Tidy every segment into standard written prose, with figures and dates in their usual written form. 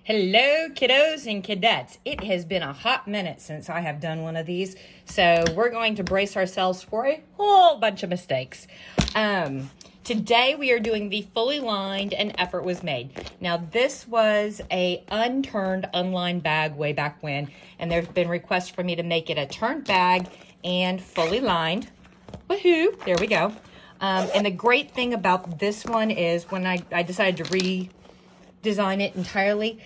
Hello, kiddos and cadettes. It has been a hot minute since I have done one of these, so we're going to brace ourselves for a whole bunch of mistakes. Today we are doing the fully lined and effort was made. Now this was a unturned, unlined bag way back when, and there's been requests for me to make it a turned bag and fully lined. Woohoo! There we go. And the great thing about this one is when I decided to redesign it entirely,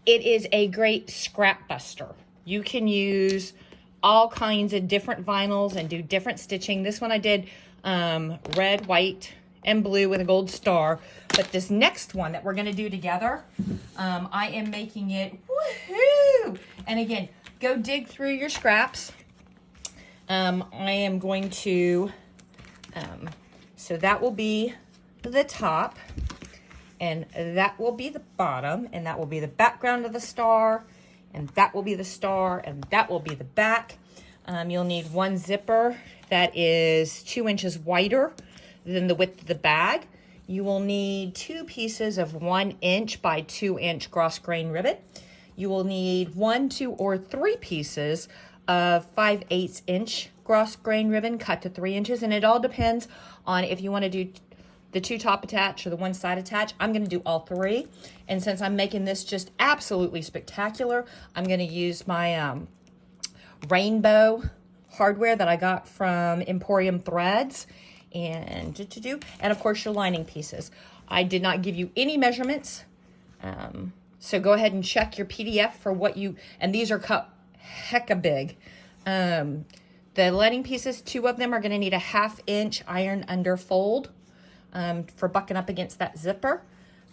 it is a great scrap buster. You can use all kinds of different vinyls and do different stitching. This one I did red, white, and blue with a gold star. But this next one that we're going to do together, I am making it woohoo! And again, go dig through your scraps. I am going to, so that will be the top. And that will be the bottom, and that will be the background of the star, and that will be the star, and that will be the back. You'll need one zipper that is 2 inches wider than the width of the bag. You will need 2 pieces of 1 inch by 2 inch cross-grain ribbon. You will need 1, 2, or 3 pieces of 5/8 inch cross-grain ribbon cut to 3 inches, and it all depends on if you want to do the 2 top attach or the 1 side attach. I'm going to do all 3. And since I'm making this just absolutely spectacular, I'm going to use my rainbow hardware that I got from Emporium Threads. And of course your lining pieces. I did not give you any measurements. So go ahead and check your PDF for what you, and these are cut hecka big. The lining pieces, 2 of them are going to need a 1/2 inch iron under fold. For bucking up against that zipper.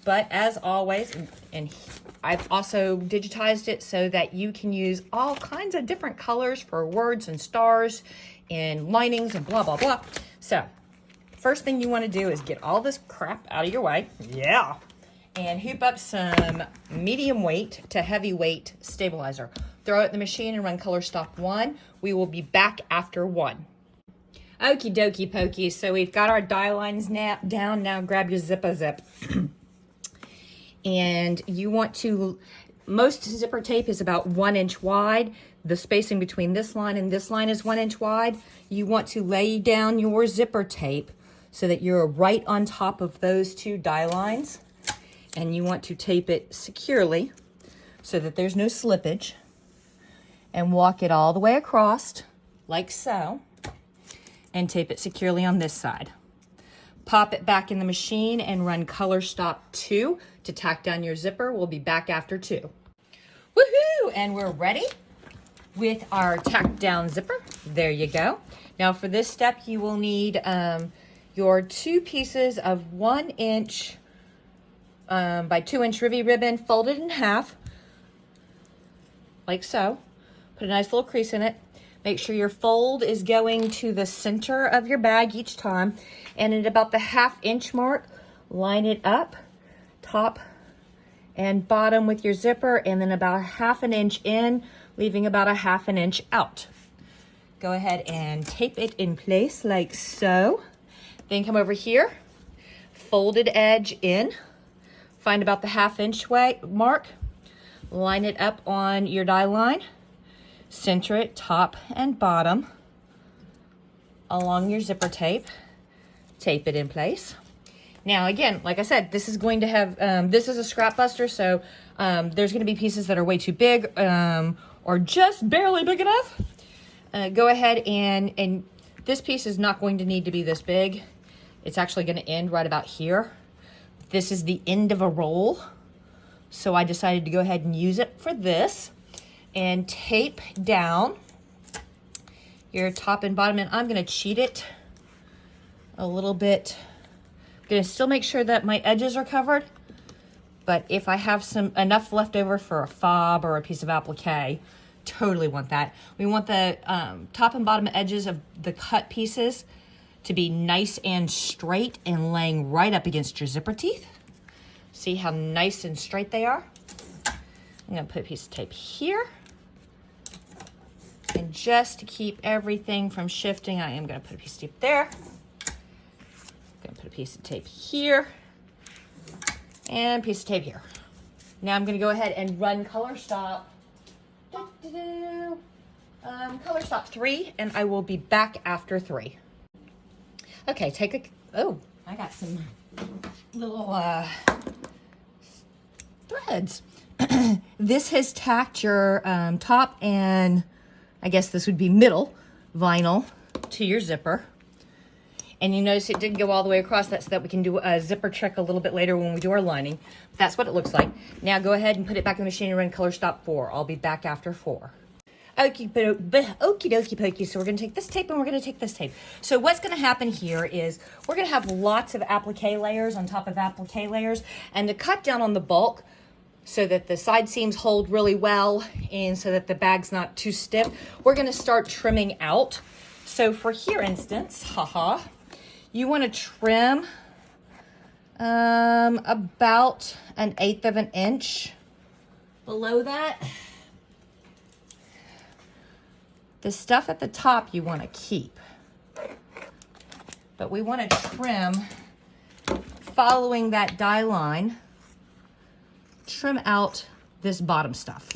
But as always, and I've also digitized it so that you can use all kinds of different colors for words and stars and linings and blah, blah, blah. So first thing you want to do is get all this crap out of your way. Yeah. And hoop up some medium weight to heavy weight stabilizer. Throw it in the machine and run color stop 1. We will be back after 1. Okie dokie pokey, so we've got our die lines down. Now grab your zip. And you want to, most zipper tape is about 1 inch wide. The spacing between this line and this line is 1 inch wide. You want to lay down your zipper tape so that you're right on top of those 2 die lines. And you want to tape it securely so that there's no slippage. And walk it all the way across, like so. And tape it securely on this side. Pop it back in the machine and run color stop 2 to tack down your zipper. We'll be back after 2. Woohoo! And we're ready with our tacked down zipper. There you go. Now for this step, you will need your 2 pieces of 1 inch by 2 inch rivy ribbon folded in half, like so. Put a nice little crease in it. Make sure your fold is going to the center of your bag each time. And at about the 1/2 inch mark, line it up, top and bottom with your zipper, and then about 1/2 inch in, leaving about 1/2 inch out. Go ahead and tape it in place like so. Then come over here, folded edge in, find about the 1/2 inch mark, line it up on your die line. Center it top and bottom along your zipper tape. Tape it in place. Now again, like I said, this is going to have, this is a scrap buster, so there's going to be pieces that are way too big or just barely big enough. Go ahead and this piece is not going to need to be this big. It's actually going to end right about here. This is the end of a roll, so I decided to go ahead and use it for this. And tape down your top and bottom. And I'm going to cheat it a little bit. I'm going to still make sure that my edges are covered. But if I have enough left over for a fob or a piece of applique, totally want that. We want the top and bottom edges of the cut pieces to be nice and straight and laying right up against your zipper teeth. See how nice and straight they are? I'm going to put a piece of tape here. And just to keep everything from shifting, I am going to put a piece of tape there. I'm going to put a piece of tape here. And a piece of tape here. Now I'm going to go ahead and run color stop. Color stop 3, and I will be back after 3. Okay, oh, I got some little threads. This has tacked your top and I guess this would be middle vinyl to your zipper. And you notice it didn't go all the way across. That's so that we can do a zipper check a little bit later when we do our lining. That's what it looks like. Now go ahead and put it back in the machine and run color stop 4. I'll be back after 4. Okie dokie pokey. So we're going to take this tape and we're going to take this tape. So what's going to happen here is we're going to have lots of applique layers on top of applique layers. And to cut down on the bulk so that the side seams hold really well and so that the bag's not too stiff, we're going to start trimming out. So for here instance, you want to trim about 1/8 of an inch below that. The stuff at the top you want to keep, but we want to trim following that die line, trim out this bottom stuff.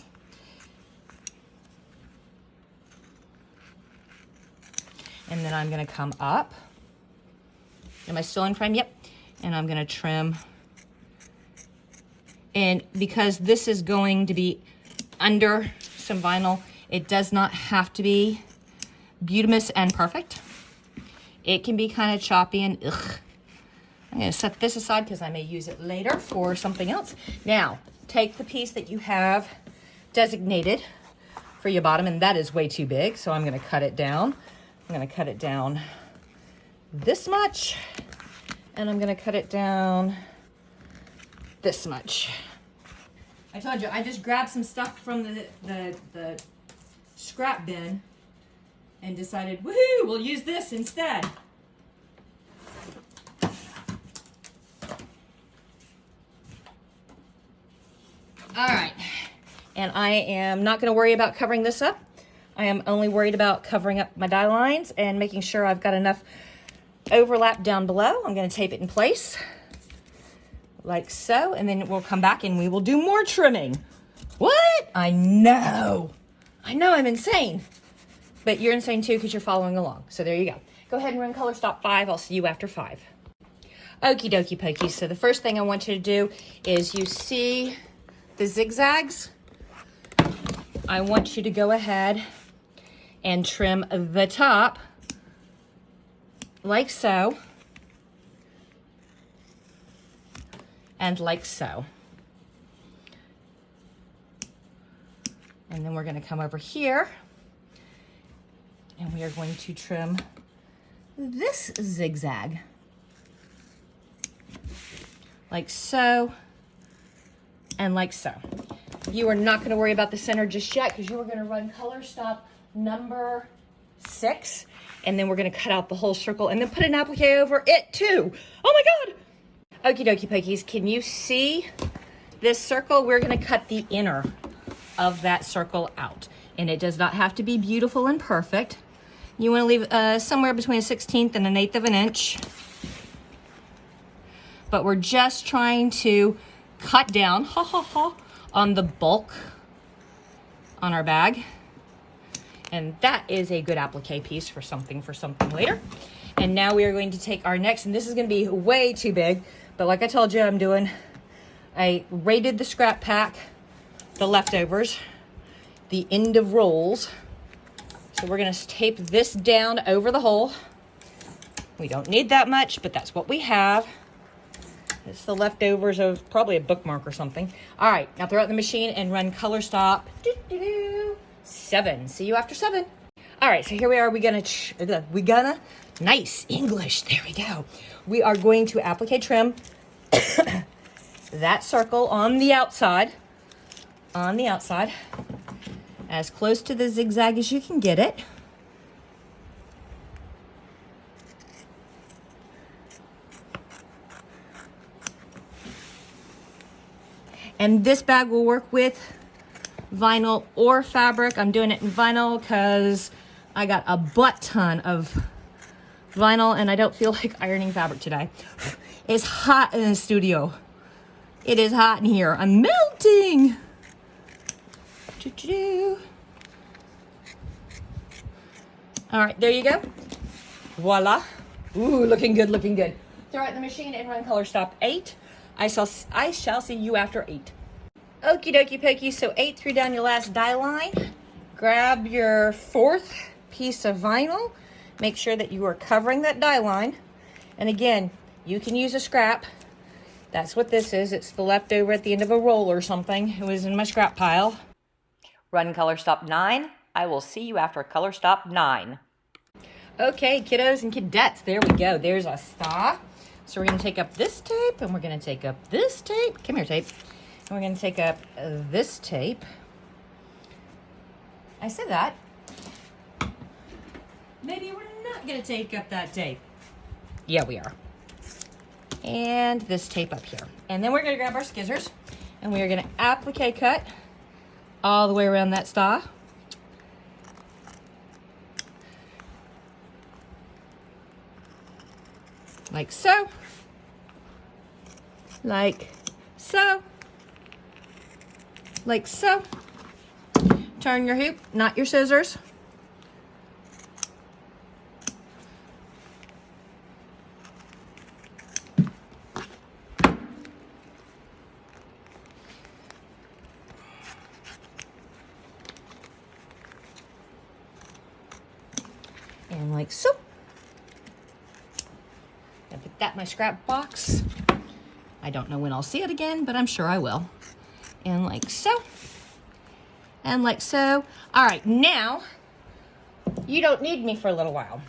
And then I'm going to come up. Am I still in frame? Yep. And I'm going to trim. And because this is going to be under some vinyl, it does not have to be beautimous and perfect. It can be kind of choppy and ugh. I'm going to set this aside because I may use it later for something else. Now, take the piece that you have designated for your bottom, and that is way too big, so I'm going to cut it down. I'm going to cut it down this much, and I'm going to cut it down this much. I told you, I just grabbed some stuff from the scrap bin and decided, woohoo, we'll use this instead. All right, and I am not going to worry about covering this up. I am only worried about covering up my die lines and making sure I've got enough overlap down below. I'm going to tape it in place like so, and then we'll come back and we will do more trimming. What? I know I'm insane, but you're insane too because you're following along. So there you go. Go ahead and run color stop 5. I'll see you after 5. Okie dokie pokey. So the first thing I want you to do is, you see the zigzags? I want you to go ahead and trim the top like so and like so. And then we're going to come over here and we are going to trim this zigzag like so and like so. You are not going to worry about the center just yet because you are going to run color stop number 6, and then we're going to cut out the whole circle and then put an applique over it too. Oh my God. Okie dokie pokies, can you see this circle? We're going to cut the inner of that circle out, and it does not have to be beautiful and perfect. You want to leave somewhere between a 1/16 and 1/8 of an inch, but we're just trying to cut down on the bulk on our bag. And that is a good applique piece for something later. And now we are going to take our next, and this is going to be way too big, but like I told you, I raided the scrap pack, the leftovers, the end of rolls. So we're going to tape this down over the hole. We don't need that much, but that's what we have. It's the leftovers of probably a bookmark or something. All right, now throw it in the machine and run color stop 7. See you after 7. All right, so here we are. Nice English. There we go. We are going to applique trim that circle on the outside, as close to the zigzag as you can get it. And this bag will work with vinyl or fabric. I'm doing it in vinyl because I got a butt ton of vinyl and I don't feel like ironing fabric today. It's hot in the studio. It is hot in here. I'm melting. Choo-choo. All right, there you go. Voila. Ooh, looking good, looking good. Throw it in the machine and run color stop 8. I shall see you after 8. Okie dokie pokey, so 8 threw down your last die line. Grab your 4th piece of vinyl. Make sure that you are covering that die line. And again, you can use a scrap. That's what this is. It's the leftover at the end of a roll or something. It was in my scrap pile. Run color stop 9. I will see you after color stop 9. Okay, kiddos and kidettes, there we go. There's a star. So we're going to take up this tape, and we're going to take up this tape. Come here, tape. And we're going to take up this tape. I said that. Maybe we're not going to take up that tape. Yeah, we are. And this tape up here. And then we're going to grab our scissors, and we are going to applique cut all the way around that star. Like so. Like so. Like so. Turn your hoop, not your scissors. And like so. I put that in my scrap box. I don't know when I'll see it again, but I'm sure I will. And like so. And like so. All right, now you don't need me for a little while.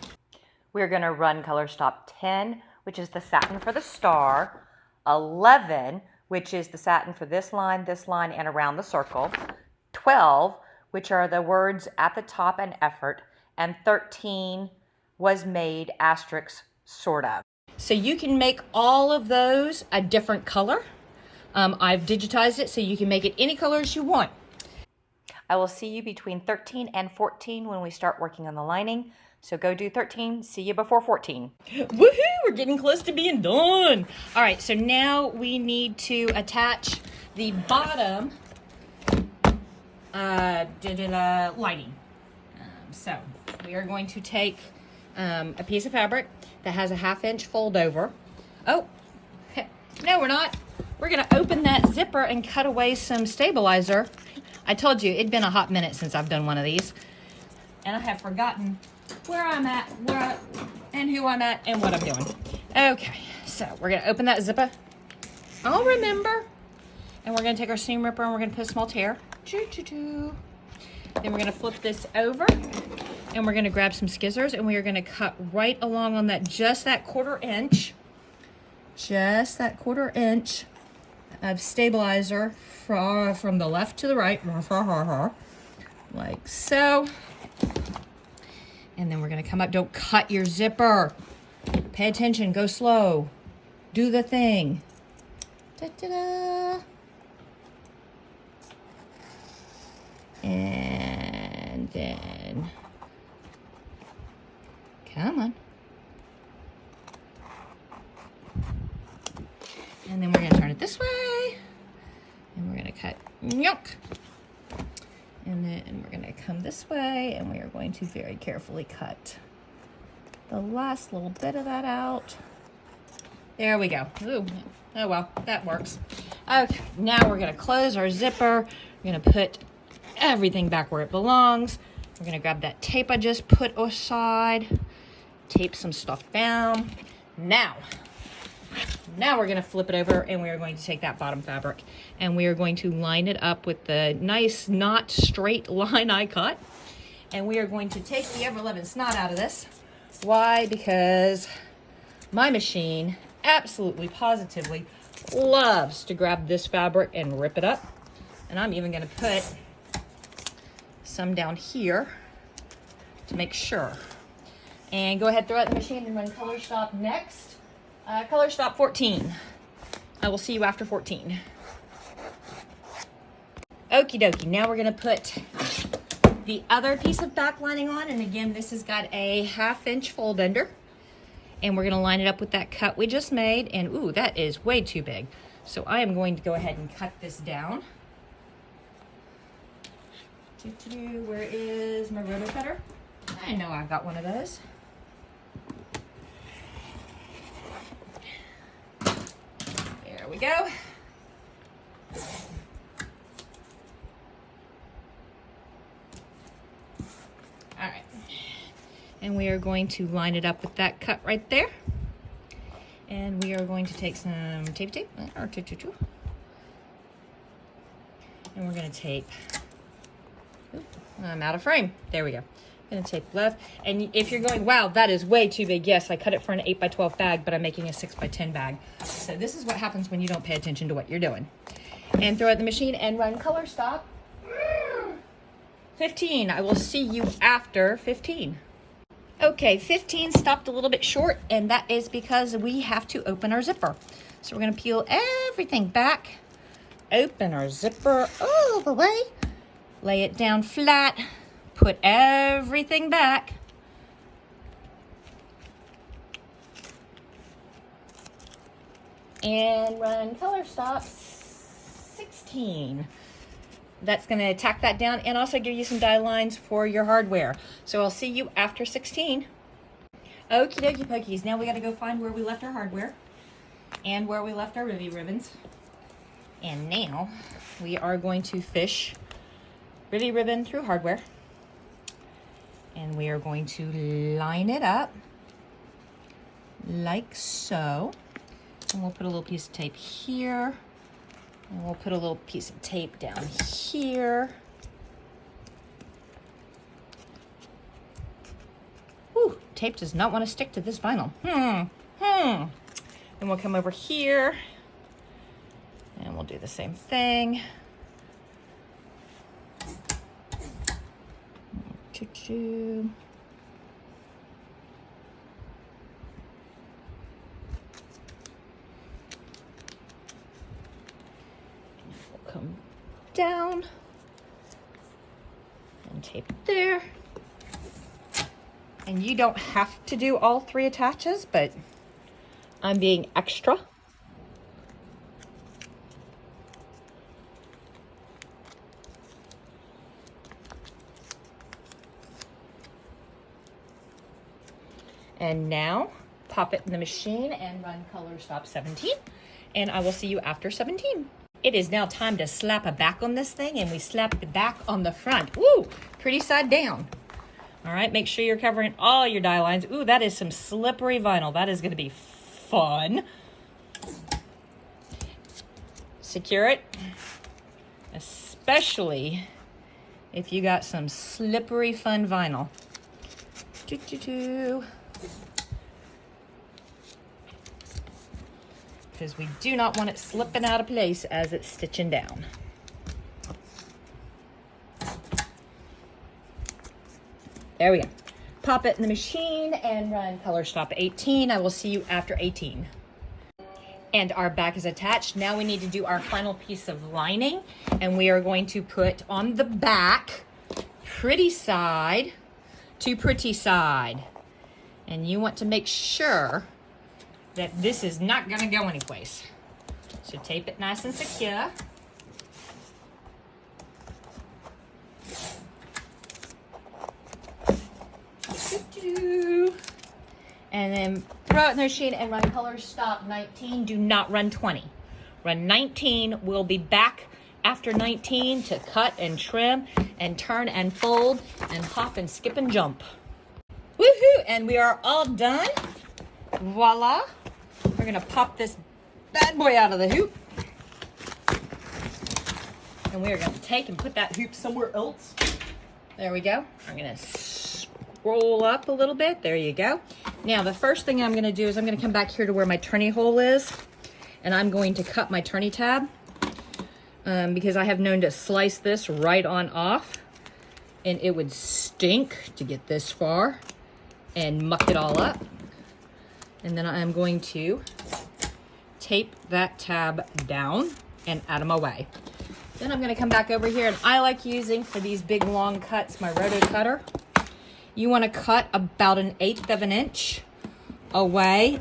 We're going to run color stop 10, which is the satin for the star. 11, which is the satin for this line, and around the circle. 12, which are the words at the top and effort. And 13 was made asterisk, sort of. So you can make all of those a different color. I've digitized it so you can make it any colors you want. I will see you between 13 and 14 when we start working on the lining. So go do 13, see you before 14. Woohoo, we're getting close to being done. All right, so now we need to attach the bottom lining. So we are going to take a piece of fabric that has a 1/2 inch fold over. Oh, no, we're not. We're gonna open that zipper and cut away some stabilizer. I told you, it'd been a hot minute since I've done one of these. And I have forgotten where I'm at, and who I'm at, and what I'm doing. Okay, so we're gonna open that zipper. I'll remember. And we're gonna take our seam ripper and we're gonna put a small tear. Choo-choo-choo. Then we're gonna flip this over and we're gonna grab some scissors and we are gonna cut right along on that, just that 1/4 inch. Just that 1/4 inch of stabilizer from the left to the right, like so. And then we're gonna come up, don't cut your zipper. Pay attention, go slow. Do the thing. Da-da-da. And then, come on. And then we're gonna turn it this way. And we're gonna cut, yonk. And then we're gonna come this way and we are going to very carefully cut the last little bit of that out. There we go. Ooh. Oh well, that works. Okay, now we're gonna close our zipper. We're gonna put everything back where it belongs. We're gonna grab that tape I just put aside, tape some stuff down. Now we're gonna flip it over and we are going to take that bottom fabric and we are going to line it up with the nice, not straight line I cut. And we are going to take the ever-loving snot out of this. Why? Because my machine absolutely, positively loves to grab this fabric and rip it up. And I'm even gonna put some down here to make sure. And go ahead, throw it in the machine and run color stop next. Color stop 14. I will see you after 14. Okie dokie, now we're gonna put the other piece of back lining on. And again, this has got a 1/2 inch fold under. And we're gonna line it up with that cut we just made. And ooh, that is way too big. So I am going to go ahead and cut this down. Where is my roto cutter? I know I've got one of those. There we go. All right. And we are going to line it up with that cut right there. And we are going to take some tape, or and we're going to tape. Ooh, I'm out of frame. There we go. I'm going to tape left. And if you're going, wow, that is way too big. Yes, I cut it for an 8x12 bag, but I'm making a 6x10 bag. So this is what happens when you don't pay attention to what you're doing. And throw it in the machine and run color stop. 15. I will see you after 15. Okay, 15 stopped a little bit short, and that is because we have to open our zipper. So we're going to peel everything back, open our zipper all the way, lay it down flat, put everything back. And run color stop 16. That's going to tack that down and also give you some die lines for your hardware. So I'll see you after 16. Okie dokie pokies. Now we got to go find where we left our hardware and where we left our Rivy ribbons. And now we are going to fish Rivy ribbon through hardware. And we are going to line it up like so. And we'll put a little piece of tape here. And we'll put a little piece of tape down here. Whew, tape does not want to stick to this vinyl. Then we'll come over here and we'll do the same thing. Choo-choo. Come down and tape it there. And you don't have to do all 3 attaches, but I'm being extra. And now pop it in the machine and run color stop 17. And I will see you after 17. It is now time to slap a back on this thing, and we slap the back on the front. Woo! Pretty side down. All right, make sure you're covering all your die lines. Ooh, that is some slippery vinyl. That is going to be fun. Secure it, especially if you got some slippery fun vinyl. Choo-choo-choo. Because we do not want it slipping out of place as it's stitching down. There we go. Pop it in the machine and run color stop 18. I will see you after 18. And our back is attached. Now we need to do our final piece of lining, and we are going to put on the back pretty side to pretty side. And you want to make sure that this is not going to go anyplace. So tape it nice and secure. And then throw it in the machine and run color stop 19. Do not run 20. Run 19. We'll be back after 19 to cut and trim and turn and fold and hop and skip and jump. Woohoo! And we are all done. Voila. We're going to pop this bad boy out of the hoop. And we are going to take and put that hoop somewhere else. There we go. I'm going to scroll up a little bit. There you go. Now, the first thing I'm going to do is I'm going to come back here to where my turning hole is. And I'm going to cut my turning tab. Because I have known to slice this right on off. And it would stink to get this far and muck it all up. And then I'm going to tape that tab down and out of my way. Then I'm going to come back over here, and I like using, for these big long cuts, my roto cutter. You want to cut about 1/8 of an inch away.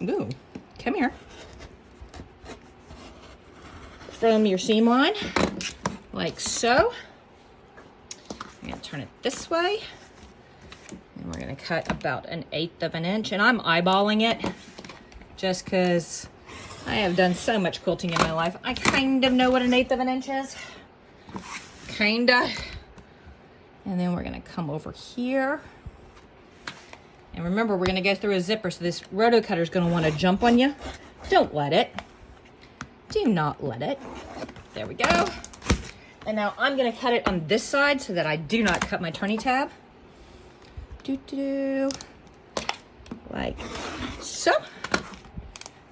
Ooh, come here. from your seam line, like so. I'm gonna turn it this way. And we're gonna cut about 1/8 of an inch, and I'm eyeballing it just because I have done so much quilting in my life. I kind of know what 1/8 of an inch is. Kinda. And then we're gonna come over here. And remember, we're gonna go through a zipper, so this roto cutter is gonna wanna jump on you. Don't let it. Do not let it. There we go. And now I'm gonna cut it on this side so that I do not cut my turning tab. Like so.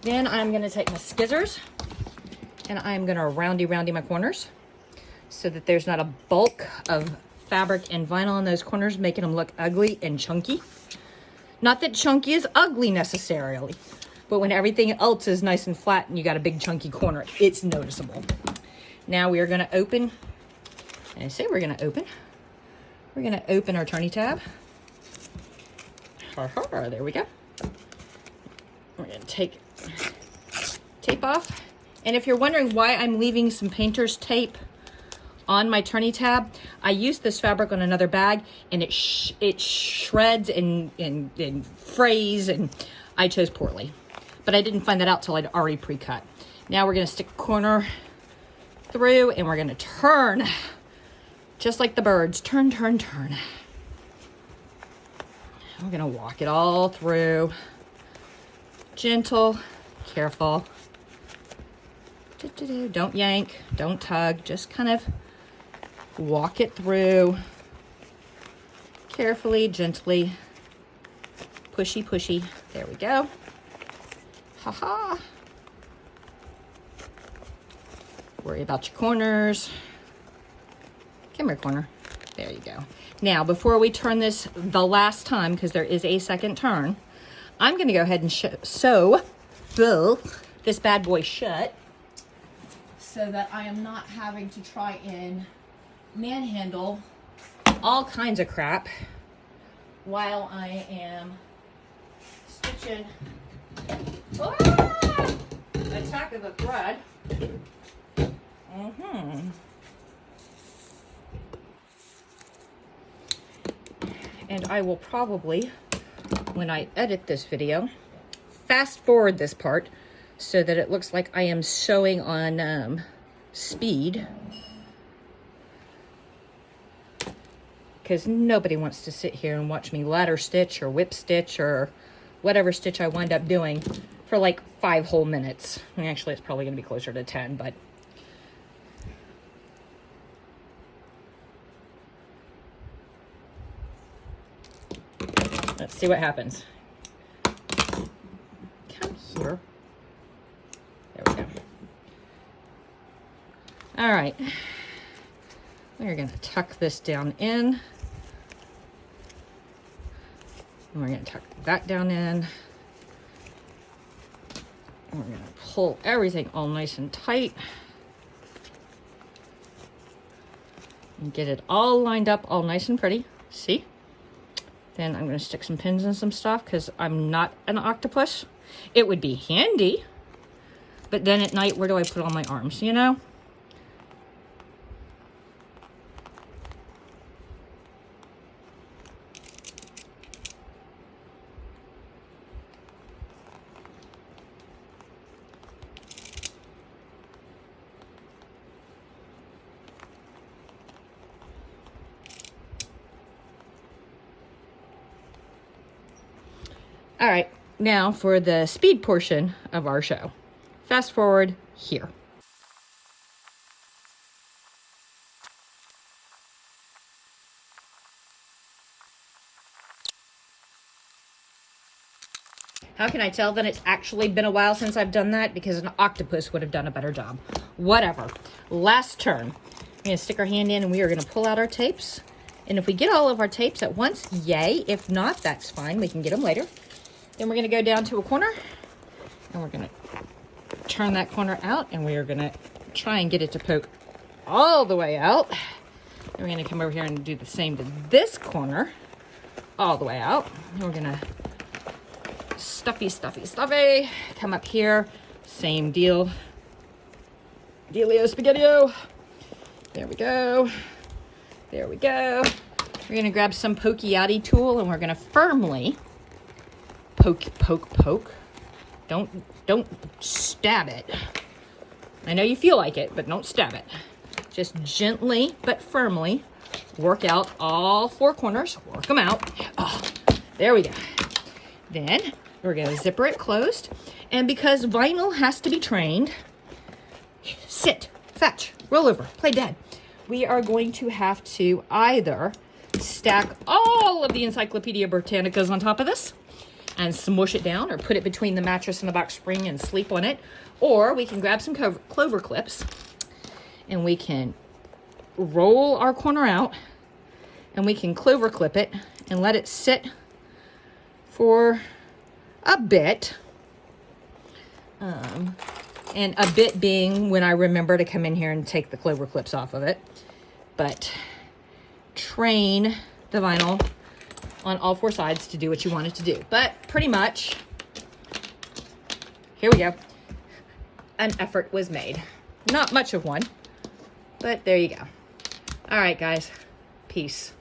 Then I'm gonna take my scissors and I'm gonna roundy my corners so that there's not a bulk of fabric and vinyl in those corners, making them look ugly and chunky. Not that chunky is ugly necessarily, but when everything else is nice and flat and you got a big chunky corner, it's noticeable. Now we are gonna open, and I say we're gonna open our turning tab. There we go. We're gonna take tape off. And if you're wondering why I'm leaving some painter's tape on my turning tab, I used this fabric on another bag and it shreds and frays, and I chose poorly. But I didn't find that out till I'd already pre-cut. Now we're gonna stick a corner through and we're gonna turn, just like the birds. Turn, turn, turn. We're gonna walk it all through. Gentle, careful. Don't yank, don't tug, just kind of walk it through. Carefully, gently, pushy, pushy. There we go. Ha-ha. Worry about your corners. Come here, corner. There you go. Now, before we turn this the last time, because there is a second turn, I'm going to go ahead and sew this bad boy shut so that I am not having to try and manhandle all kinds of crap while I am stitching. Ah! Attack of the thread. And I will probably, when I edit this video, fast forward this part so that it looks like I am sewing on speed. Because nobody wants to sit here and watch me ladder stitch or whip stitch or whatever stitch I wind up doing for like 5 whole minutes. I mean, actually, it's probably going to be closer to 10, but let's see what happens. Come here. There we go. All right. We're going to tuck this down in. And we're going to tuck that down in. And we're going to pull everything all nice and tight. And get it all lined up, all nice and pretty. See? Then I'm going to stick some pins in some stuff because I'm not an octopus. It would be handy. But then at night, where do I put all my arms, you know? All right, now for the speed portion of our show. Fast forward here. How can I tell that it's actually been a while since I've done that? Because an octopus would have done a better job. Whatever. Last turn. We're going to stick our hand in and we are going to pull out our tapes. And if we get all of our tapes at once, yay. If not, that's fine. We can get them later. Then we're going to go down to a corner and we're going to turn that corner out and we are going to try and get it to poke all the way out. And we're going to come over here and do the same to this corner all the way out. And we're going to stuffy, come up here, same deal. Dealio Spaghetti-O. There we go. There we go. We're going to grab some pokey-outy tool and we're going to firmly poke. Don't stab it. I know you feel like it, but don't stab it. Just gently but firmly work out all four corners. Work them out. Oh, there we go. Then we're going to zipper it closed. And because vinyl has to be trained, sit, fetch, roll over, play dead. We are going to have to either stack all of the Encyclopedia Britannicas on top of this and smush it down, or put it between the mattress and the box spring and sleep on it. Or we can grab some clover clips and we can roll our corner out and we can clover clip it and let it sit for a bit. And a bit being when I remember to come in here and take the clover clips off of it. But train the vinyl on all four sides to do what you want it to do. But pretty much, here we go. An effort was made. Not much of one, but there you go. All right, guys. Peace.